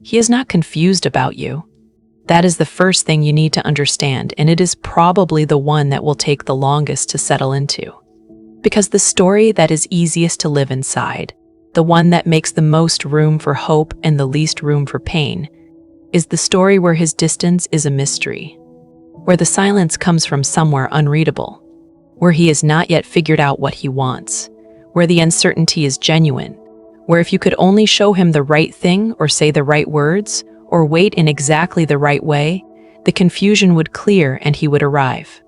He is not confused about you. That is the first thing you need to understand, and it is probably the one that will take the longest to settle into. Because the story that is easiest to live inside, the one that makes the most room for hope and the least room for pain, is the story where his distance is a mystery, where the silence comes from somewhere unreadable, where he has not yet figured out what he wants, where the uncertainty is genuine, where if you could only show him the right thing or say the right words or wait in exactly the right way, the confusion would clear and he would arrive.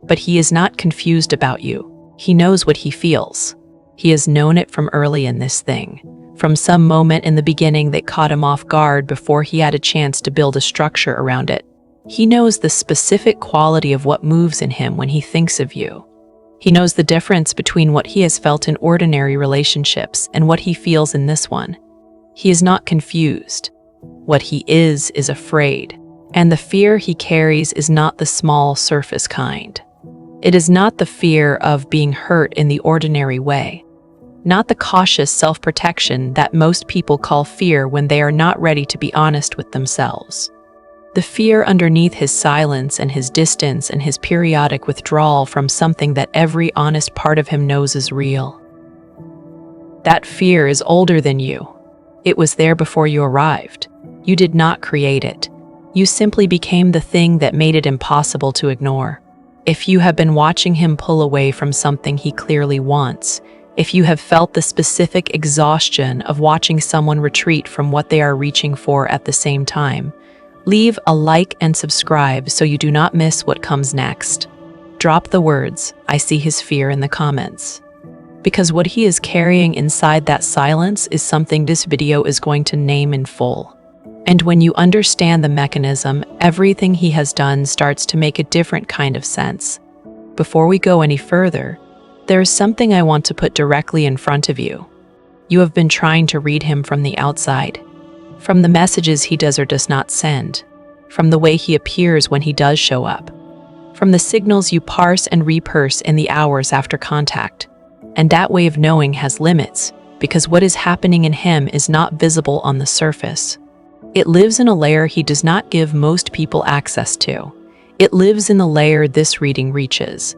But he is not confused about you. He knows what he feels. He has known it from early in this thing, from some moment in the beginning that caught him off guard before he had a chance to build a structure around it. He knows the specific quality of what moves in him when he thinks of you. He knows the difference between what he has felt in ordinary relationships and what he feels in this one. He is not confused. What he is afraid. And the fear he carries is not the small surface kind. It is not the fear of being hurt in the ordinary way. Not the cautious self-protection that most people call fear when they are not ready to be honest with themselves. The fear underneath his silence and his distance and his periodic withdrawal from something that every honest part of him knows is real. That fear is older than you. It was there before you arrived. You did not create it. You simply became the thing that made it impossible to ignore. If you have been watching him pull away from something he clearly wants, if you have felt the specific exhaustion of watching someone retreat from what they are reaching for at the same time, leave a like and subscribe so you do not miss what comes next. Drop the words, "I see his fear," in the comments. Because what he is carrying inside that silence is something this video is going to name in full. And when you understand the mechanism, everything he has done starts to make a different kind of sense. Before we go any further, there is something I want to put directly in front of you. You have been trying to read him from the outside. From the messages he does or does not send, from the way he appears when he does show up, from the signals you parse and reparse in the hours after contact. And that way of knowing has limits, because what is happening in him is not visible on the surface. It lives in a layer he does not give most people access to. It lives in the layer this reading reaches.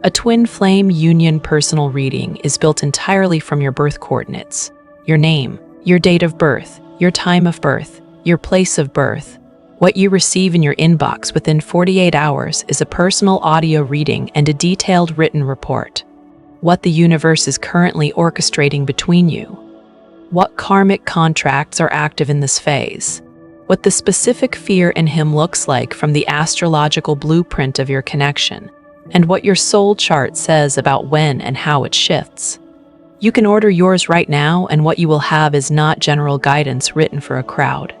A twin flame union personal reading is built entirely from your birth coordinates, your name, your date of birth, your time of birth, your place of birth. What you receive in your inbox within 48 hours is a personal audio reading and a detailed written report. What the universe is currently orchestrating between you. What karmic contracts are active in this phase. What the specific fear in him looks like from the astrological blueprint of your connection. And what your soul chart says about when and how it shifts. You can order yours right now, and what you will have is not general guidance written for a crowd.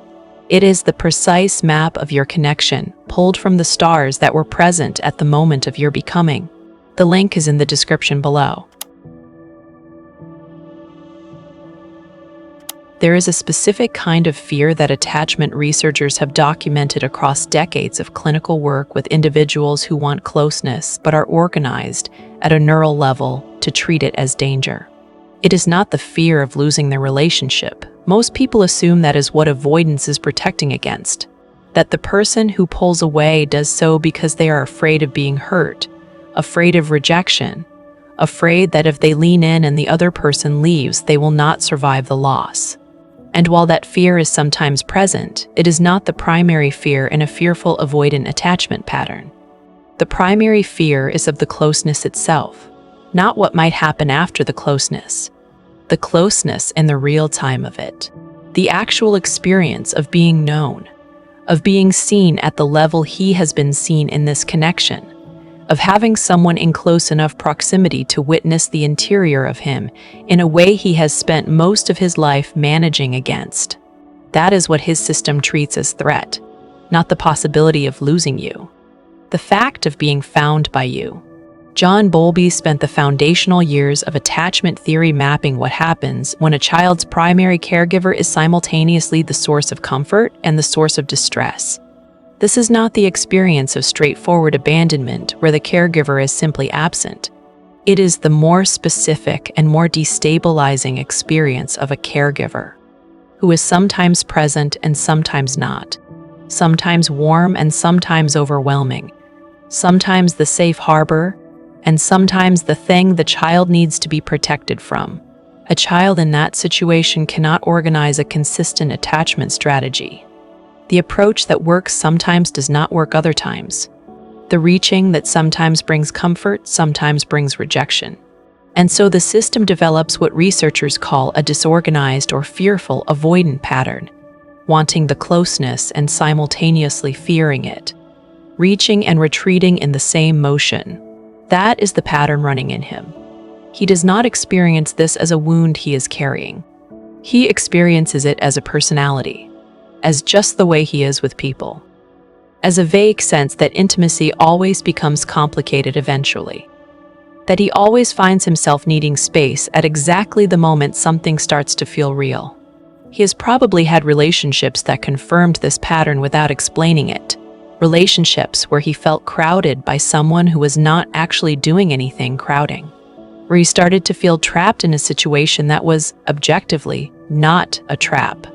It is the precise map of your connection, pulled from the stars that were present at the moment of your becoming. The link is in the description below. There is a specific kind of fear that attachment researchers have documented across decades of clinical work with individuals who want closeness but are organized at a neural level to treat it as danger. It is not the fear of losing their relationship. Most people assume that is what avoidance is protecting against. That the person who pulls away does so because they are afraid of being hurt, afraid of rejection, afraid that if they lean in and the other person leaves, they will not survive the loss. And while that fear is sometimes present, it is not the primary fear in a fearful avoidant attachment pattern. The primary fear is of the closeness itself, not what might happen after the closeness. The closeness in the real time of it. The actual experience of being known, of being seen at the level he has been seen in this connection, of having someone in close enough proximity to witness the interior of him in a way he has spent most of his life managing against. That is what his system treats as threat, not the possibility of losing you. The fact of being found by you. John Bowlby spent the foundational years of attachment theory mapping what happens when a child's primary caregiver is simultaneously the source of comfort and the source of distress. This is not the experience of straightforward abandonment where the caregiver is simply absent. It is the more specific and more destabilizing experience of a caregiver who is sometimes present and sometimes not, sometimes warm and sometimes overwhelming, sometimes the safe harbor, and sometimes the thing the child needs to be protected from. A child in that situation cannot organize a consistent attachment strategy. The approach that works sometimes does not work other times. The reaching that sometimes brings comfort sometimes brings rejection. And so the system develops what researchers call a disorganized or fearful avoidant pattern, wanting the closeness and simultaneously fearing it, reaching and retreating in the same motion. That is the pattern running in him. He does not experience this as a wound he is carrying. He experiences it as a personality, as just the way he is with people, as a vague sense that intimacy always becomes complicated eventually, that he always finds himself needing space at exactly the moment something starts to feel real. He has probably had relationships that confirmed this pattern without explaining it, relationships where he felt crowded by someone who was not actually doing anything crowding, where he started to feel trapped in a situation that was, objectively, not a trap,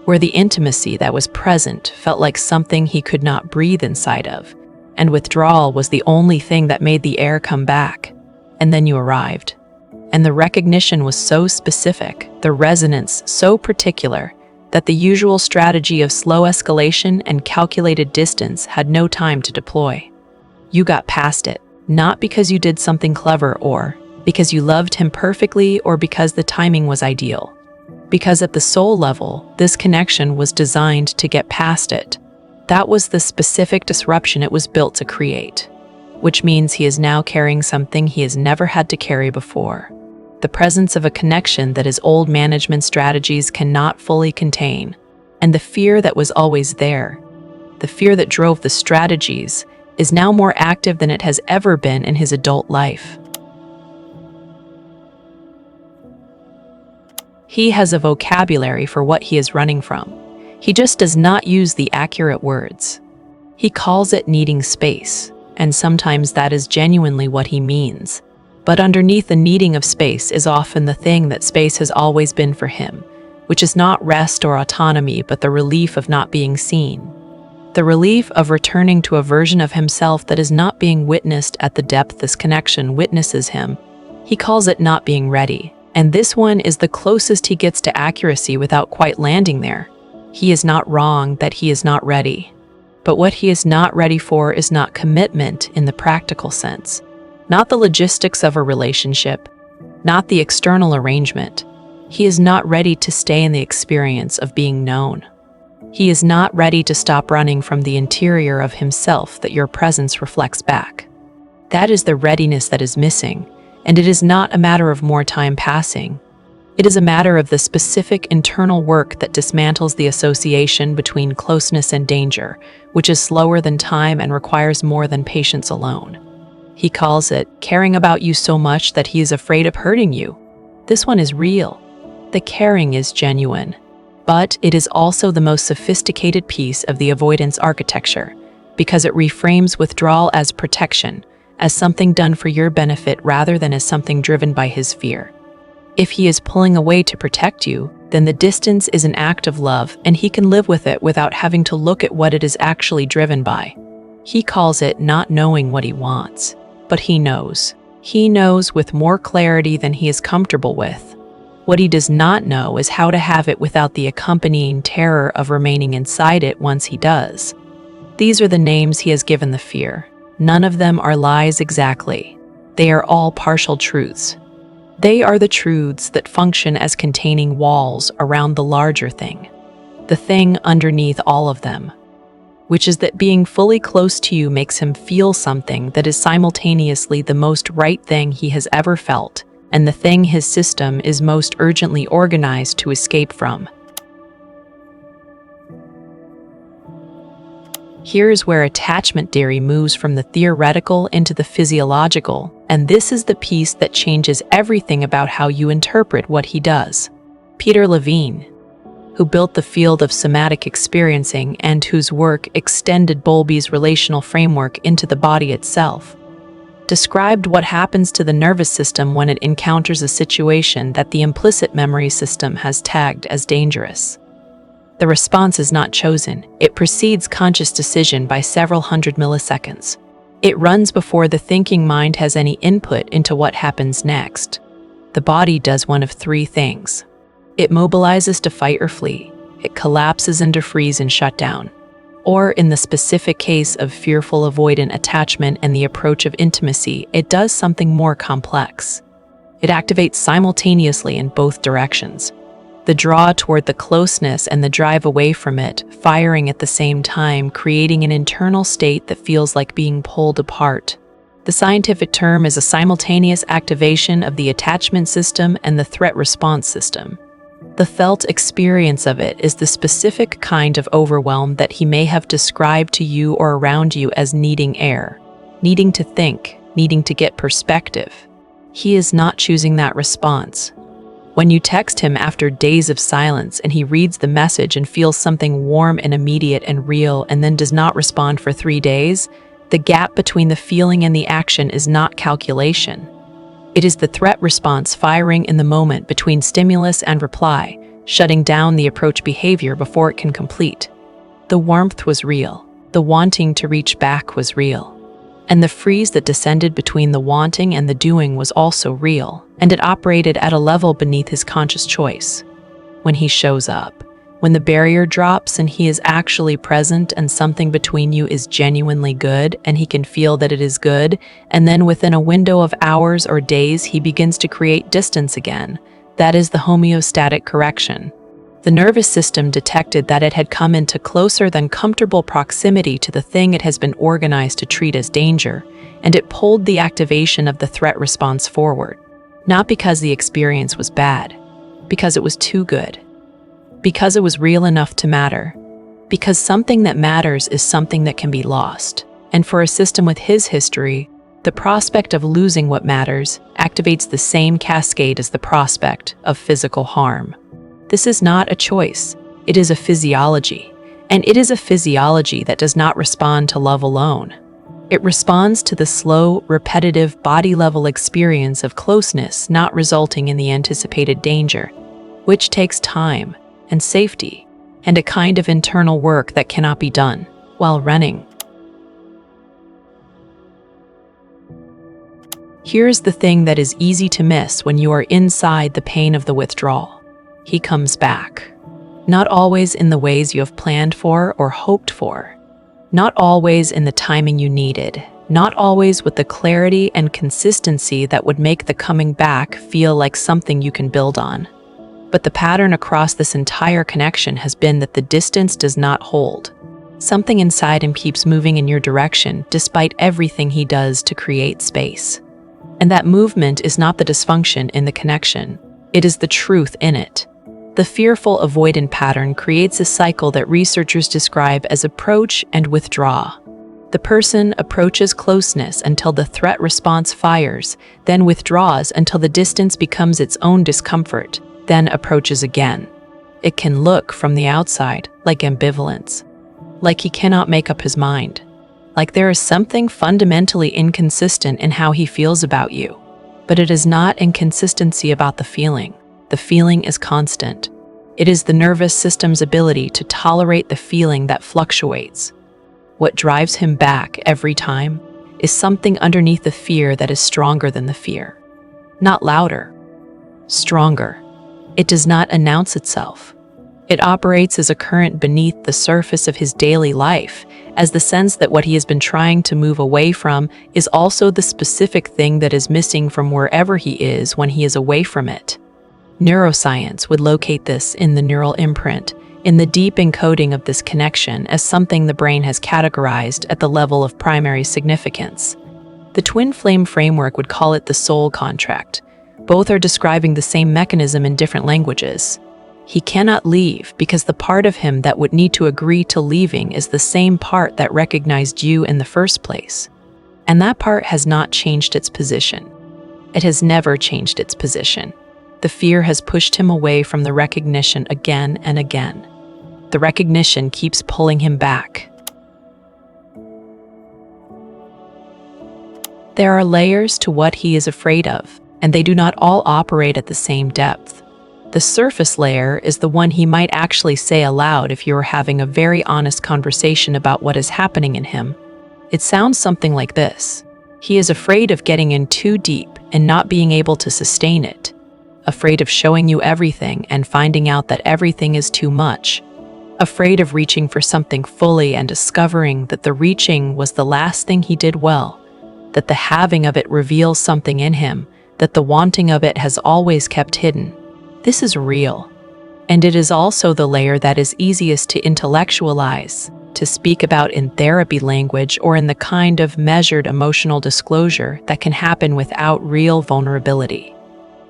where the intimacy that was present felt like something he could not breathe inside of, and withdrawal was the only thing that made the air come back. And then you arrived. And the recognition was so specific, the resonance so particular, that the usual strategy of slow escalation and calculated distance had no time to deploy. You got past it, not because you did something clever or because you loved him perfectly or because the timing was ideal. Because at the soul level, this connection was designed to get past it. That was the specific disruption it was built to create, which means he is now carrying something he has never had to carry before. The presence of a connection that his old management strategies cannot fully contain, and the fear that was always there, the fear that drove the strategies, is now more active than it has ever been in his adult life. He has a vocabulary for what he is running from. He just does not use the accurate words. He calls it needing space, and sometimes that is genuinely what he means. But underneath the needing of space is often the thing that space has always been for him, which is not rest or autonomy, but the relief of not being seen. The relief of returning to a version of himself that is not being witnessed at the depth this connection witnesses him. He calls it not being ready. And this one is the closest he gets to accuracy without quite landing there. He is not wrong that he is not ready. But what he is not ready for is not commitment in the practical sense, not the logistics of a relationship, not the external arrangement. He is not ready to stay in the experience of being known. He is not ready to stop running from the interior of himself that your presence reflects back. That is the readiness that is missing. And it is not a matter of more time passing. It is a matter of the specific internal work that dismantles the association between closeness and danger, which is slower than time and requires more than patience alone. He calls it caring about you so much that he is afraid of hurting you. This one is real. The caring is genuine. But it is also the most sophisticated piece of the avoidance architecture, because it reframes withdrawal as protection, as something done for your benefit rather than as something driven by his fear. If he is pulling away to protect you, then the distance is an act of love and he can live with it without having to look at what it is actually driven by. He calls it not knowing what he wants, but he knows. He knows with more clarity than he is comfortable with. What he does not know is how to have it without the accompanying terror of remaining inside it once he does. These are the names he has given the fear. None of them are lies exactly. They are all partial truths. They are the truths that function as containing walls around the larger thing, the thing underneath all of them, which is that being fully close to you makes him feel something that is simultaneously the most right thing he has ever felt, and the thing his system is most urgently organized to escape from. Here's where attachment theory moves from the theoretical into the physiological, and this is the piece that changes everything about how you interpret what he does. Peter Levine, who built the field of somatic experiencing and whose work extended Bowlby's relational framework into the body itself, described what happens to the nervous system when it encounters a situation that the implicit memory system has tagged as dangerous. The response is not chosen. It precedes conscious decision by several hundred milliseconds. It runs before the thinking mind has any input into what happens next. The body does one of three things. It mobilizes to fight or flee. It collapses into freeze and shut down. Or in the specific case of fearful avoidant attachment and the approach of intimacy, it does something more complex. It activates simultaneously in both directions. The draw toward the closeness and the drive away from it, firing at the same time, creating an internal state that feels like being pulled apart. The scientific term is a simultaneous activation of the attachment system and the threat response system. The felt experience of it is the specific kind of overwhelm that he may have described to you or around you as needing air, needing to think, needing to get perspective. He is not choosing that response. When you text him after days of silence and he reads the message and feels something warm and immediate and real and then does not respond for 3 days, the gap between the feeling and the action is not calculation. It is the threat response firing in the moment between stimulus and reply, shutting down the approach behavior before it can complete. The warmth was real. The wanting to reach back was real. And the freeze that descended between the wanting and the doing was also real, and it operated at a level beneath his conscious choice. When he shows up, when the barrier drops and he is actually present and something between you is genuinely good and he can feel that it is good, and then within a window of hours or days he begins to create distance again, that is the homeostatic correction. The nervous system detected that it had come into closer than comfortable proximity to the thing it has been organized to treat as danger, and it pulled the activation of the threat response forward. Not because the experience was bad, because it was too good. Because it was real enough to matter. Because something that matters is something that can be lost. And for a system with his history, the prospect of losing what matters activates the same cascade as the prospect of physical harm. This is not a choice, it is a physiology. And it is a physiology that does not respond to love alone. It responds to the slow, repetitive, body-level experience of closeness not resulting in the anticipated danger, which takes time and safety and a kind of internal work that cannot be done while running. Here's the thing that is easy to miss when you are inside the pain of the withdrawal. He comes back. Not always in the ways you have planned for or hoped for. Not always in the timing you needed. Not always with the clarity and consistency that would make the coming back feel like something you can build on. But the pattern across this entire connection has been that the distance does not hold. Something inside him keeps moving in your direction despite everything he does to create space. And that movement is not the dysfunction in the connection. It is the truth in it. The fearful avoidant pattern creates a cycle that researchers describe as approach and withdraw. The person approaches closeness until the threat response fires, then withdraws until the distance becomes its own discomfort, then approaches again. It can look from the outside like ambivalence, like he cannot make up his mind, like there is something fundamentally inconsistent in how he feels about you. But it is not inconsistency about the feeling. The feeling is constant. It is the nervous system's ability to tolerate the feeling that fluctuates. What drives him back every time is something underneath the fear that is stronger than the fear. Not louder, stronger. It does not announce itself. It operates as a current beneath the surface of his daily life, as the sense that what he has been trying to move away from is also the specific thing that is missing from wherever he is when he is away from it. Neuroscience would locate this in the neural imprint, in the deep encoding of this connection as something the brain has categorized at the level of primary significance. The twin flame framework would call it the soul contract. Both are describing the same mechanism in different languages. He cannot leave because the part of him that would need to agree to leaving is the same part that recognized you in the first place. And that part has not changed its position. It has never changed its position. The fear has pushed him away from the recognition again and again. The recognition keeps pulling him back. There are layers to what he is afraid of, and they do not all operate at the same depth. The The surface layer is the one he might actually say aloud if you were having a very honest conversation about what is happening in him. It sounds something like this. He is afraid of getting in too deep and not being able to sustain it. Afraid of showing you everything and finding out that everything is too much. Afraid of reaching for something fully and discovering that the reaching was the last thing he did well. That the having of it reveals something in him, that the wanting of it has always kept hidden. This is real. And it is also the layer that is easiest to intellectualize, to speak about in therapy language or in the kind of measured emotional disclosure that can happen without real vulnerability.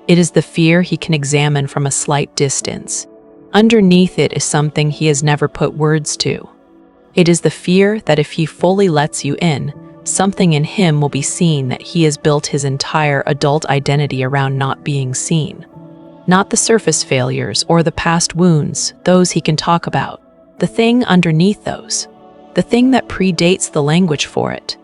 It is the fear he can examine from a slight distance. Underneath it is something he has never put words to. It is the fear that if he fully lets you in, something in him will be seen that he has built his entire adult identity around not being seen. Not the surface failures or the past wounds, those he can talk about. The thing underneath those. The thing that predates the language for it.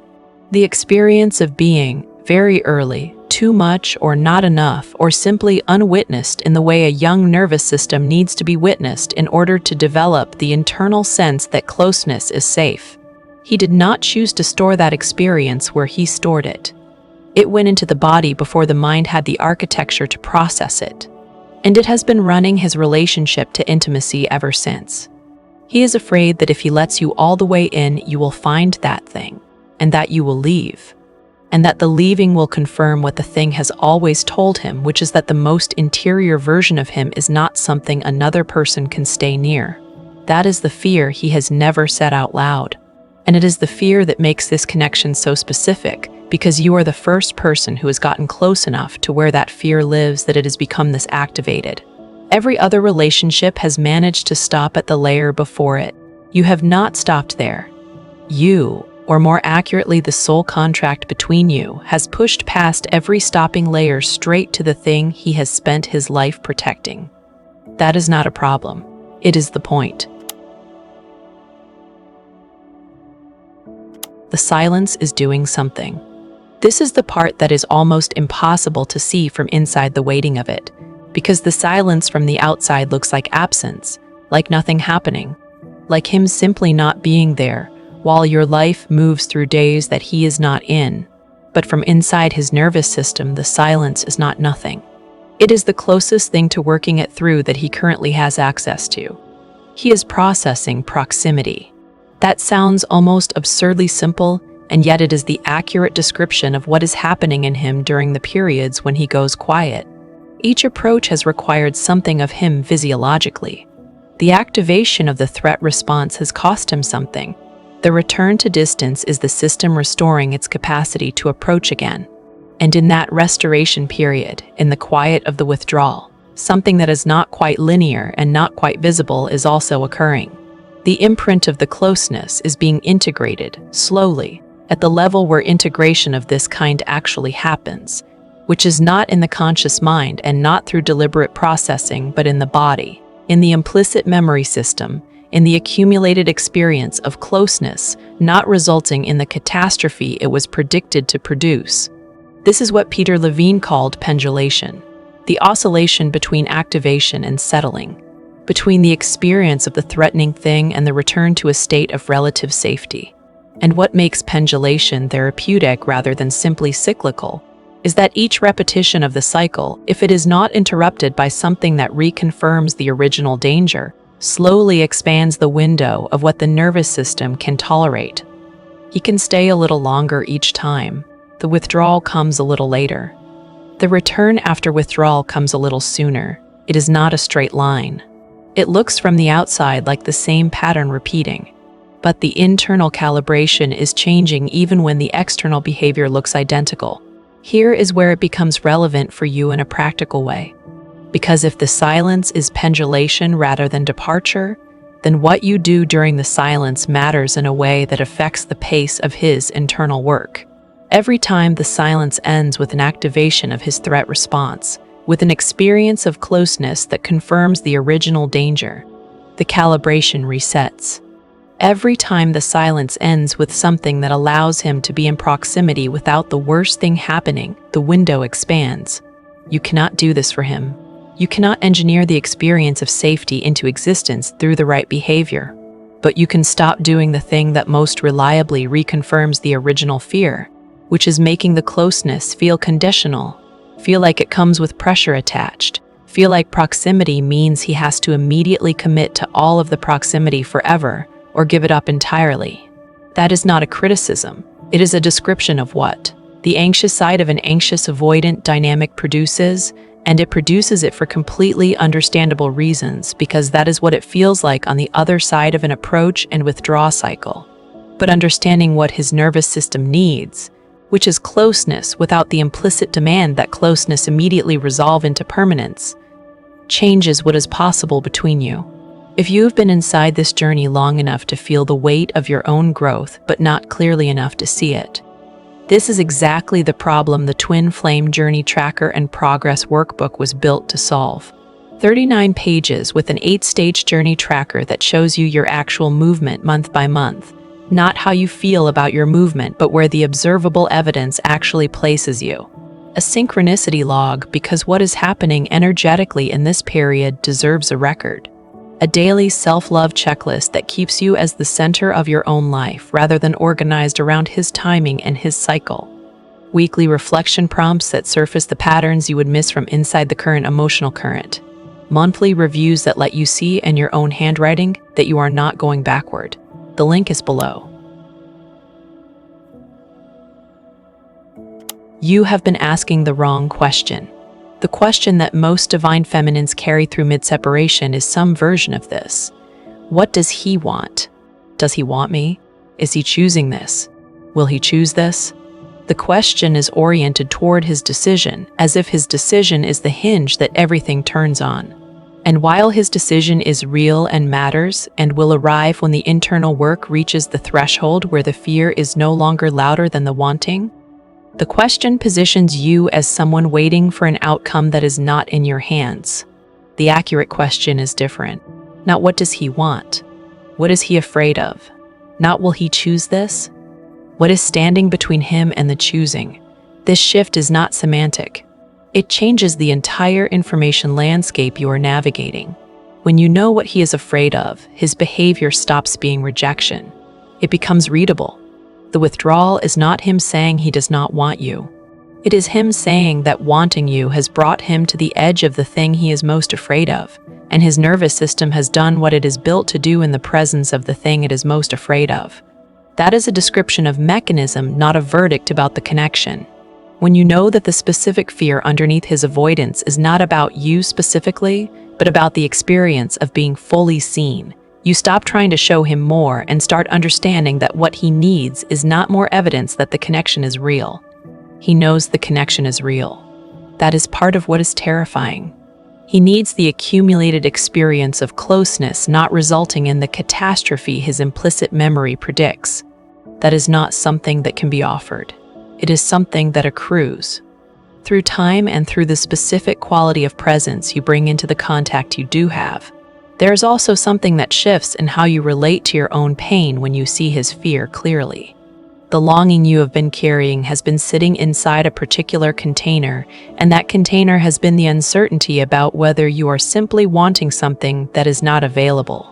The experience of being, very early, too much or not enough or simply unwitnessed in the way a young nervous system needs to be witnessed in order to develop the internal sense that closeness is safe. He did not choose to store that experience where he stored it. It went into the body before the mind had the architecture to process it. And it has been running his relationship to intimacy ever since. He is afraid that if he lets you all the way in, you will find that thing, and that you will leave. And that the leaving will confirm what the thing has always told him, which is that the most interior version of him is not something another person can stay near. That is the fear he has never said out loud. And it is the fear that makes this connection so specific, because you are the first person who has gotten close enough to where that fear lives that it has become this activated. Every other relationship has managed to stop at the layer before it. You have not stopped there. You, or more accurately the soul contract between you, has pushed past every stopping layer straight to the thing he has spent his life protecting. That is not a problem. It is the point. The silence is doing something. This is the part that is almost impossible to see from inside the waiting of it, because the silence from the outside looks like absence, like nothing happening, like him simply not being there, while your life moves through days that he is not in. But from inside his nervous system, the silence is not nothing. It is the closest thing to working it through that he currently has access to. He is processing proximity. That sounds almost absurdly simple, and yet it is the accurate description of what is happening in him during the periods when he goes quiet. Each approach has required something of him physiologically. The activation of the threat response has cost him something. The return to distance is the system restoring its capacity to approach again. And in that restoration period, in the quiet of the withdrawal, something that is not quite linear and not quite visible is also occurring. The imprint of the closeness is being integrated, slowly, at the level where integration of this kind actually happens, which is not in the conscious mind and not through deliberate processing, but in the body, in the implicit memory system, in the accumulated experience of closeness, not resulting in the catastrophe it was predicted to produce. This is what Peter Levine called pendulation, the oscillation between activation and settling, between the experience of the threatening thing and the return to a state of relative safety. And what makes pendulation therapeutic rather than simply cyclical is that each repetition of the cycle, if it is not interrupted by something that reconfirms the original danger, slowly expands the window of what the nervous system can tolerate. He can stay a little longer each time. The withdrawal comes a little later. The return after withdrawal comes a little sooner. It is not a straight line. It looks from the outside like the same pattern repeating, but the internal calibration is changing even when the external behavior looks identical. Here is where it becomes relevant for you in a practical way. Because if the silence is pendulation rather than departure, then what you do during the silence matters in a way that affects the pace of his internal work. Every time the silence ends with an activation of his threat response, with an experience of closeness that confirms the original danger, the calibration resets. Every time the silence ends with something that allows him to be in proximity without the worst thing happening, the window expands. You cannot do this for him. You cannot engineer the experience of safety into existence through the right behavior, but you can stop doing the thing that most reliably reconfirms the original fear, which is making the closeness feel conditional, feel like it comes with pressure attached, feel like proximity means he has to immediately commit to all of the proximity forever or give it up entirely. That is not a criticism. It is a description of what the anxious side of an anxious avoidant dynamic produces, and it produces it for completely understandable reasons because that is what it feels like on the other side of an approach and withdraw cycle. But understanding what his nervous system needs, which is closeness without the implicit demand that closeness immediately resolve into permanence, changes what is possible between you. If you have been inside this journey long enough to feel the weight of your own growth but not clearly enough to see it, this is exactly the problem the Twin Flame Journey Tracker and Progress Workbook was built to solve. 39 pages with an 8-stage journey tracker that shows you your actual movement month by month, not how you feel about your movement but where the observable evidence actually places you. A synchronicity log because what is happening energetically in this period deserves a record. A daily self-love checklist that keeps you as the center of your own life rather than organized around his timing and his cycle. Weekly reflection prompts that surface the patterns you would miss from inside the current emotional current. Monthly reviews that let you see in your own handwriting that you are not going backward. The link is below. You have been asking the wrong question. The question that most divine feminines carry through mid-separation is some version of this. What does he want? Does he want me? Is he choosing this? Will he choose this? The question is oriented toward his decision, as if his decision is the hinge that everything turns on. And while his decision is real and matters, and will arrive when the internal work reaches the threshold where the fear is no longer louder than the wanting, the question positions you as someone waiting for an outcome that is not in your hands. The accurate question is different. Not what does he want? What is he afraid of? Not will he choose this? What is standing between him and the choosing? This shift is not semantic. It changes the entire information landscape you are navigating. When you know what he is afraid of, his behavior stops being rejection. It becomes readable. The withdrawal is not him saying he does not want you. It is him saying that wanting you has brought him to the edge of the thing he is most afraid of, and his nervous system has done what it is built to do in the presence of the thing it is most afraid of. That is a description of mechanism, not a verdict about the connection. When you know that the specific fear underneath his avoidance is not about you specifically, but about the experience of being fully seen, you stop trying to show him more and start understanding that what he needs is not more evidence that the connection is real. He knows the connection is real. That is part of what is terrifying. He needs the accumulated experience of closeness not resulting in the catastrophe his implicit memory predicts. That is not something that can be offered. It is something that accrues. Through time and through the specific quality of presence you bring into the contact you do have, there is also something that shifts in how you relate to your own pain when you see his fear clearly. The longing you have been carrying has been sitting inside a particular container, and that container has been the uncertainty about whether you are simply wanting something that is not available,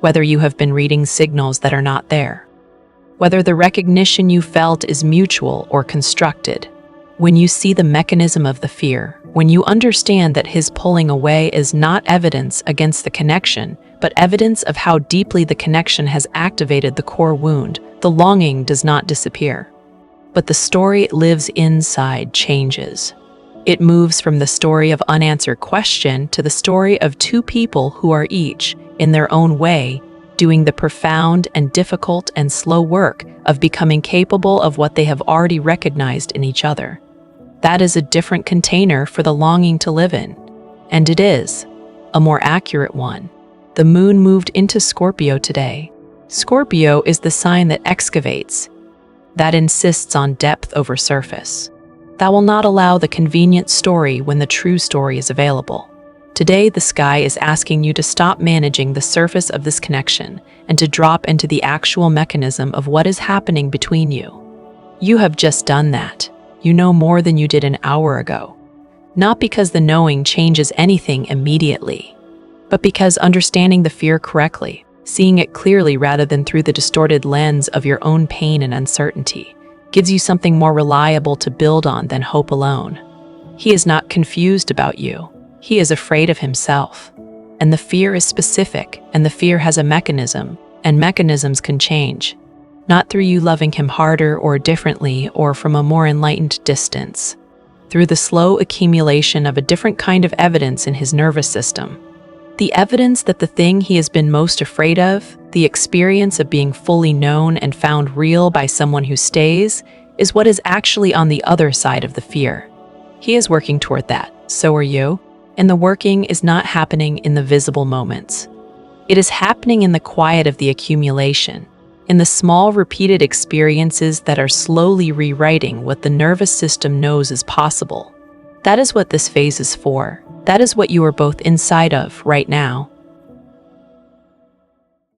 whether you have been reading signals that are not there, whether the recognition you felt is mutual or constructed. When you see the mechanism of the fear, when you understand that his pulling away is not evidence against the connection, but evidence of how deeply the connection has activated the core wound, the longing does not disappear. But the story it lives inside changes. It moves from the story of unanswered question to the story of two people who are each, in their own way, doing the profound and difficult and slow work of becoming capable of what they have already recognized in each other. That is a different container for the longing to live in. And it is a more accurate one. The moon moved into Scorpio today. Scorpio is the sign that excavates, that insists on depth over surface, that will not allow the convenient story when the true story is available. Today, the sky is asking you to stop managing the surface of this connection and to drop into the actual mechanism of what is happening between you. You have just done that. You know more than you did an hour ago. not because the knowing changes anything immediately, but because understanding the fear correctly, seeing it clearly rather than through the distorted lens of your own pain and uncertainty, gives you something more reliable to build on than hope alone. He is not confused about you. He is afraid of himself. And the fear is specific, and the fear has a mechanism, and mechanisms can change. Not through you loving him harder or differently or from a more enlightened distance. Through the slow accumulation of a different kind of evidence in his nervous system. The evidence that the thing he has been most afraid of, the experience of being fully known and found real by someone who stays, is what is actually on the other side of the fear. He is working toward that, so are you, and the working is not happening in the visible moments. It is happening in the quiet of the accumulation, in the small repeated experiences that are slowly rewriting what the nervous system knows is possible. That is what this phase is for. That is what you are both inside of right now.